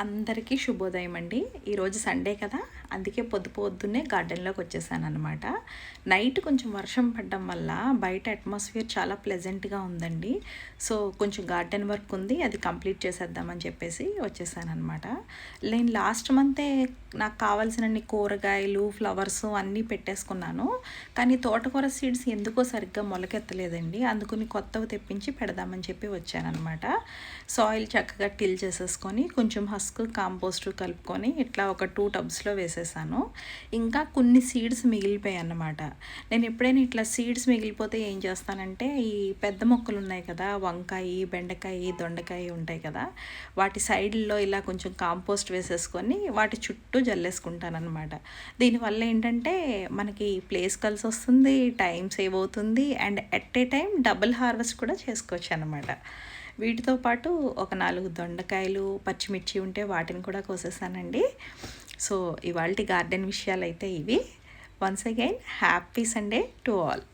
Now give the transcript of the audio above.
అందరికీ శుభోదయం అండి. ఈరోజు సండే కదా, అందుకే పొద్దున్నే గార్డెన్లోకి వచ్చేసాను అనమాట. నైట్ కొంచెం వర్షం పడడం వల్ల బయట అట్మాస్ఫియర్ చాలా ప్లెజెంట్గా ఉందండి. సో కొంచెం గార్డెన్ వర్క్ ఉంది, అది కంప్లీట్ చేసేద్దామని చెప్పేసి వచ్చేసాను అనమాట. నేను లాస్ట్ మంతే నాకు కావాల్సినన్ని కూరగాయలు, ఫ్లవర్స్ అన్నీ పెట్టేసుకున్నాను. కానీ తోటకూర సీడ్స్ ఎందుకో సరిగ్గా మొలకెత్తలేదండి. అందుకని కొత్తవి తెప్పించి పెడదామని చెప్పి వచ్చానమాట. సాయిల్ చక్కగా టిల్ చేసేసుకొని కొంచెం కాంపోస్ట్ కలుపుకొని ఇట్లా ఒక 2 టబ్స్లో వేసేసాను. ఇంకా కొన్ని సీడ్స్ మిగిలిపోయాయి అన్నమాట. నేను ఎప్పుడైనా ఇట్లా సీడ్స్ మిగిలిపోతే ఏం చేస్తానంటే, ఈ పెద్ద మొక్కలు ఉన్నాయి కదా, వంకాయ, బెండకాయ, దొండకాయ ఉంటాయి కదా, వాటి సైడ్లో ఇలా కొంచెం కాంపోస్ట్ వేసేసుకొని వాటి చుట్టూ జల్లేసుకుంటాను అనమాట. దీనివల్ల ఏంటంటే మనకి ప్లేస్ కలిసి వస్తుంది, టైం సేవ్ అవుతుంది, and at a time double harvest కూడా చేసుకోవచ్చు అనమాట. వీటితో పాటు ఒక 4 దొండకాయలు, పచ్చిమిర్చి ఉంటే వాటిని కూడా కోసేసానండి. సో ఇవాల్టి గార్డెన్ విషయాలు అయితే ఇవి. Once again happy Sunday to all.